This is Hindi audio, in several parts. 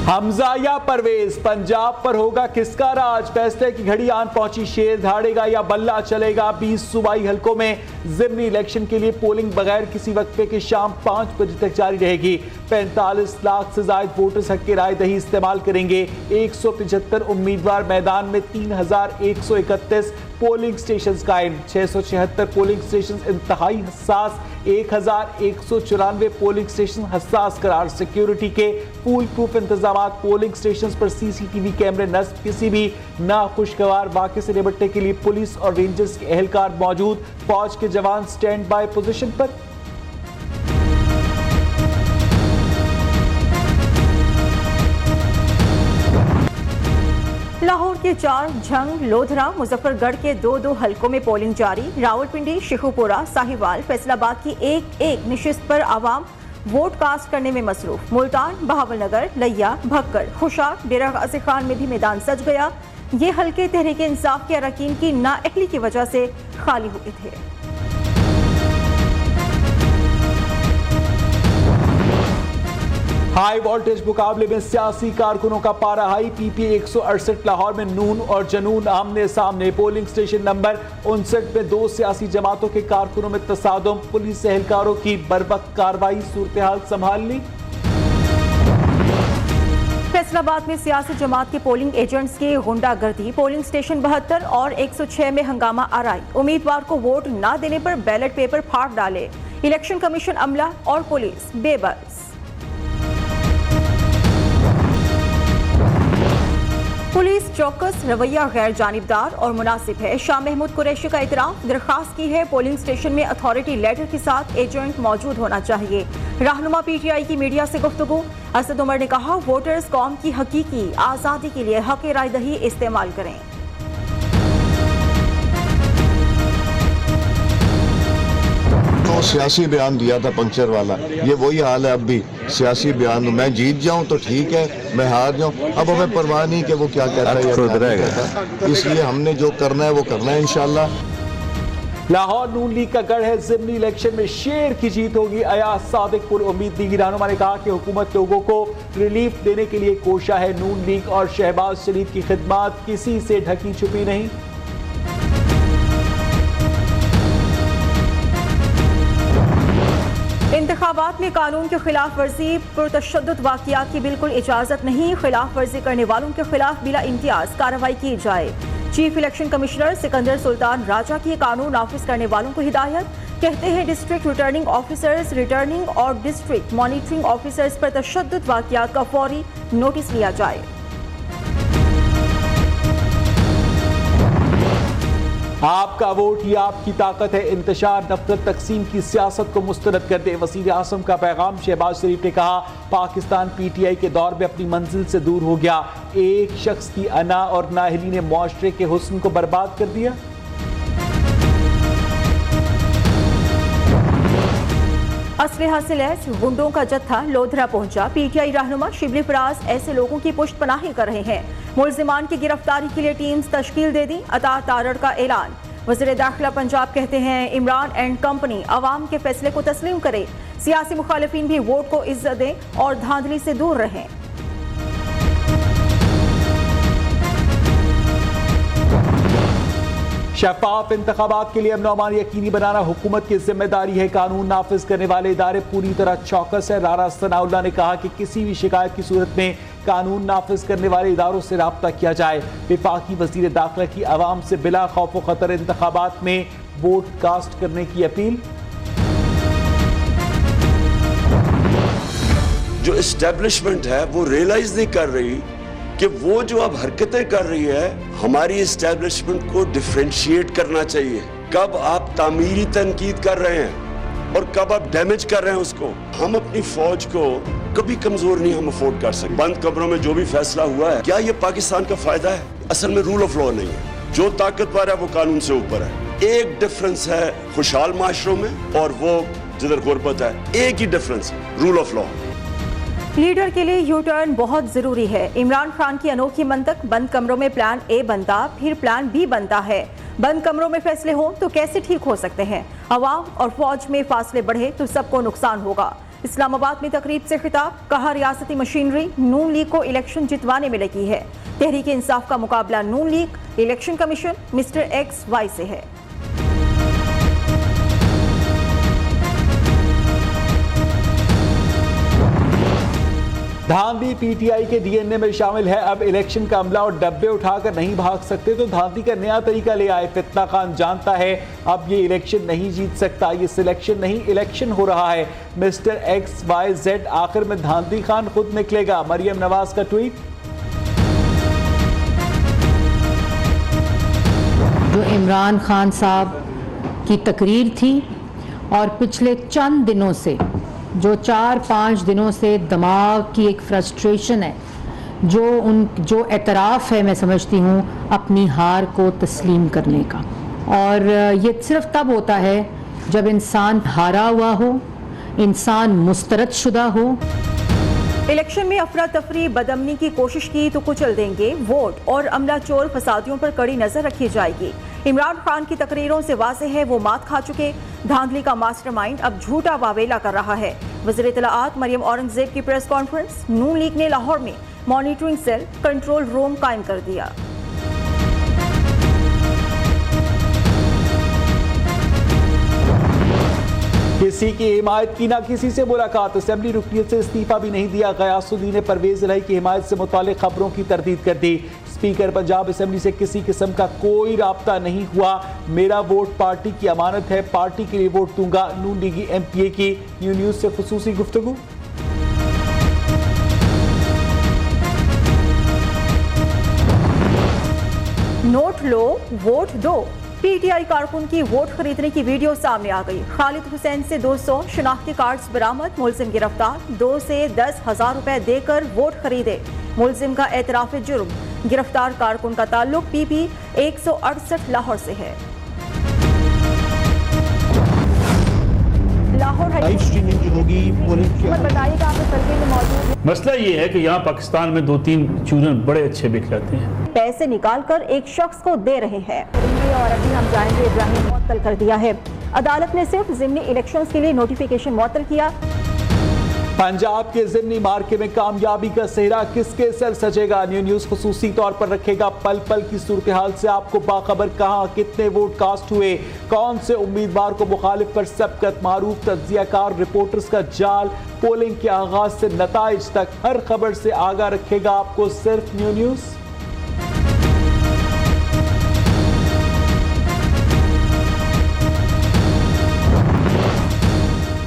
हमजा या परवेज, पंजाब पर होगा किसका राज? फैसले की घड़ी आन पहुंची, शेर धाड़ेगा या बल्ला चलेगा? 20 सूबाई हलकों में ज़िमनी इलेक्शन के लिए पोलिंग बगैर किसी वक्फे के शाम 5 बजे तक जारी रहेगी। 45 लाख से ज्यादा वोटर्स हक की राय दही इस्तेमाल करेंगे। 175 उम्मीदवार मैदान में, 3131 पोलिंग स्टेशन कायम। 676 पोलिंग स्टेशन इंतहाई हसास, 1194 पोलिंग स्टेशन हसास करार। सिक्योरिटी के फूल प्रूफ इंतजाम, पोलिंग स्टेशन पर CCTV कैमरे नस्ब। किसी भी नाखुशगवार वाक़े से निपटने के लिए पुलिस और रेंजर्स के एहलकार मौजूद। फौज के जवान स्टैंड बाय पोजीशन पर। लाहौर के 4 झंग, लोधरा, मुजफ्फरगढ़ के 2 हलकों में पोलिंग जारी। रावलपिंडी, शेखुपुरा, साहिवाल, फैसलाबाद की एक निशिस्त पर आवाम वोट कास्ट करने में मसरूफ। मुल्तान, बहावलनगर, लिया, भक्कड़, खुशार, डेरा गाजी खान में भी मैदान सज गया। ये हल्के तहरीक इंसाफ के अरकान की नाअहली की वजह से खाली हुए थे। हाई वोल्टेज मुकाबले में सियासी कारकुनों का पारा हाई। PP 168 लाहौर में नून और जनून आमने सामने। पोलिंग स्टेशन नंबर 59 में 2 सियासी जमातों के कारकुनों में तसादुम। पुलिस एहलकारों की बरवक्त कार्रवाई सूरत हाल संभाल ली। फैसलाबाद में सियासी जमात के पोलिंग एजेंट्स की गुंडागर्दी। पोलिंग स्टेशन 72 और 106 में हंगामा आराई। उम्मीदवार को वोट न देने पर बैलेट पेपर फाड़ डाले। इलेक्शन कमीशन, अमला और पुलिस बेबस। पुलिस चौकस, रवैया गैर जानिबदार और मुनासिब है। शाह महमूद कुरैशी का इतराफ, दरखास्त की है पोलिंग स्टेशन में अथॉरिटी लेटर के साथ एजेंट मौजूद होना चाहिए। रहनुमा PTI की मीडिया से गुफ्तगू। असद उमर ने कहा, वोटर्स कौम की हकीकी आज़ादी के लिए हक राय दही इस्तेमाल करें। सियासी बयान दिया था पंक्चर वाला, ये वही हाल है। अब भी सियासी बयान, मैं जीत जाऊं तो ठीक है, मैं हार जाऊं अब हमें परवाह नहीं कि वो क्या कहता है। इसलिए हमने जो करना है वो करना है इंशाल्लाह। लाहौर नून लीग का गढ़ है। ज़िमनी इलेक्शन में शेर की जीत होगी। अयाज सादिक पुर उम्मीद दी। रहनुमा ने कहा कि हुकूमत लोगों को रिलीफ देने के लिए कोशा है। नून लीग और शहबाज शरीफ की खिदमत किसी से ढकी छुपी नहीं। इंतखाबात में कानून के खिलाफ वर्जी, पुरतशद्दुद वाक़ियात की बिल्कुल इजाज़त नहीं। खिलाफ वर्जी करने वालों के खिलाफ बिला इम्तियाज कार्रवाई की जाए। Chief election commissioner Sikandar Sultan Raja की कानून नाफिज करने वालों को हिदायत। कहते हैं डिस्ट्रिक्ट रिटर्निंग ऑफिसर्स, रिटर्निंग और डिस्ट्रिक्ट मॉनिटरिंग ऑफिसर्स पर तशद्दुद वाक़ियात का फौरी नोटिस लिया जाए। आपका वोट ही आपकी ताकत है। इंतशार नफरत तकसीम की सियासत को मुस्तरद कर दे, वज़ीर आज़म का पैगाम। शहबाज शरीफ ने कहा, पाकिस्तान PTI के दौर में अपनी मंजिल से दूर हो गया। एक शख्स की अना और नाअहली ने मुआशरे के हुस्न को बर्बाद कर दिया। असले हासिल है, गुंडों का जत्था लोधरा पहुंचा। PTI रहनुमा शिबली फराज ऐसे लोगों की पुष्ट पनाही कर रहे हैं। मुल्जिमान की गिरफ्तारी के लिए टीम्स तश्कील दे दी। अता तारड़ का ऐलान। वज़ीर दाखिला पंजाब कहते हैं, इमरान एंड कंपनी अवाम के फैसले को तस्लीम करे। सियासी मुखालिफिन भी वोट को इज्जत दें और धांधली से दूर रहें। शफाफ इंतखाबात के लिए अमन अमान यकीनी बनाना हुकूमत की जिम्मेदारी है। कानून नाफिज करने वाले इदारे पूरी तरह चौकस है। राना सनाउल्लाह ने कहा कि किसी भी शिकायत की सूरत में कानून नाफिज करने वाले इदारों से राब्ता किया जाए। विफाकी वजीर दाखिला की आवाम से बिला खौफ व खतर इंतखाबात में वोट कास्ट करने की अपील। जो एस्टेब्लिशमेंट है वो रियलाइज नहीं कर रही कि वो जो अब हरकतें कर रही है, हमारी एस्टेब्लिशमेंट को डिफरेंशिएट करना चाहिए। कब आप तामीरी तनकीद कर रहे हैं और कब आप डैमेज कर रहे हैं उसको। हम अपनी फौज को कभी कमजोर नहीं हम अफोर्ड कर सकते। बंद कमरों में जो भी फैसला हुआ है, क्या ये पाकिस्तान का फायदा है? असल में रूल ऑफ लॉ नहीं है। जो ताकतवर है वो कानून से ऊपर है। एक डिफरेंस है खुशहाल माशरों में और वो जिधर गुर्बत है, एक ही डिफरेंस है, रूल ऑफ लॉ। लीडर के लिए यू टर्न बहुत जरूरी है। इमरान खान की अनोखी मंतक, बंद कमरों में प्लान A बनता फिर प्लान B बनता है। बंद कमरों में फैसले हों तो कैसे ठीक हो सकते हैं? अवाम और फौज में फासले बढ़े तो सबको नुकसान होगा। इस्लामाबाद में तकरीब से खिताब, कहा रियासती मशीनरी नून लीग को इलेक्शन जितवाने में लगी है। तहरीक इंसाफ का मुकाबला Noon league, election commission mister X Y से है। धांधली पीटीआई के डीएनए में शामिल है। अब इलेक्शन का अमला और डब्बे उठाकर नहीं भाग सकते तो धांधली का नया तरीका ले आए। फितना खान जानता है अब ये इलेक्शन नहीं जीत सकता, ये सिलेक्शन नहीं इलेक्शन हो रहा है। मिस्टर एक्स वाई जेड आखिर में धांधली खान खुद निकलेगा। मरियम नवाज का ट्वीट। जो इमरान खान साहब की तकरीर थी और पिछले चंद दिनों से जो 4-5 दिनों से दिमाग की एक फ्रस्ट्रेशन है, जो एतराफ़ है, मैं समझती हूँ अपनी हार को तस्लीम करने का। और ये सिर्फ तब होता है जब इंसान हारा हुआ हो, इंसान मुस्तरद शुदा हो। इलेक्शन में अफरा तफरी बदमनी की कोशिश की तो कुचल देंगे। वोट और अमला चोर फसादियों पर कड़ी नजर रखी जाएगी। इमरान खान की तकरीरों से वाज़ेह है वो मात खा चुके। धांधली का मास्टरमाइंड अब झूठा वावेला कर रहा है। वज़ीर इत्तलाआत मरियम औरंगजेब की प्रेस कॉन्फ्रेंस। नून लीग ने लाहौर में मॉनिटरिंग सेल, कंट्रोल रूम कायम कर दिया। किसी की हिमायत की ना किसी से मुलाकात, असेंबली रुकनीत से इस्तीफा भी नहीं दिया। गयासुद्दीन ने परवेज इलाही की हिमायत से मुतालिक खबरों की तरदीद कर दी। स्पीकर पंजाब असेंबली से किसी किस्म का कोई राब्ता नहीं हुआ। मेरा वोट पार्टी की अमानत है, पार्टी के लिए वोट दूंगा। नून लीगी एमपीए की न्यू न्यूज से खुसूसी गुफ्तगू। नोट लो वोट दो, पीटीआई कारकुन की वोट खरीदने की वीडियो सामने आ गई। खालिद हुसैन से 200 शनाख्ती कार्ड्स बरामद, मुलजिम गिरफ्तार। 2 से 10,000 रुपए देकर वोट खरीदे, मुलजिम का एतराफ जुर्म। गिरफ्तार कारकुन का ताल्लुक पीपी 168 लाहौर से है। लाहौर लाइव स्ट्रीमिंग जो होगी बताइएगा आप तलबे में मौजूद। मसला ये है कि यहाँ पाकिस्तान में 2-3 चूरन बड़े अच्छे बिक जाते हैं, पैसे निकालकर एक शख्स को दे रहे हैं। और अभी हम जानेंगे इब्राहिम मुअत्तल कर दिया है। अदालत ने सिर्फ ज़िमनी इलेक्शंस के लिए नोटिफिकेशन मुअत्तल किया। पंजाब के ज़िमनी मार्के में कामयाबी का सेहरा किसके सर सजेगा? न्यू न्यूज खुसूसी तौर पर रखेगा पल पल की सूरत हाल से आपको बाखबर। कहां कितने वोट कास्ट हुए, कौन से उम्मीदवार को मुखालिफ पर सबकत, मारूफ तज्जियाकार रिपोर्टर्स का जाल, पोलिंग के आगाज से नताइज तक हर खबर से आगाह रखेगा आपको सिर्फ न्यू न्यूज।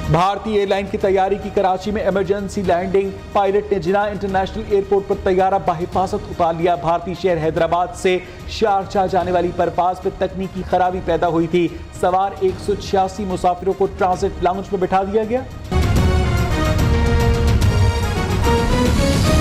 भारतीय एयरलाइन की तैयारी की कराची में इमरजेंसी लैंडिंग। पायलट ने जिना इंटरनेशनल एयरपोर्ट पर तैयारा बाहिफाजत उतार लिया। भारतीय शहर हैदराबाद से शारजाह जाने वाली परवाज में तकनीकी खराबी पैदा हुई थी। सवार 186 मुसाफिरों को ट्रांजिट लाउंज में बिठा दिया गया।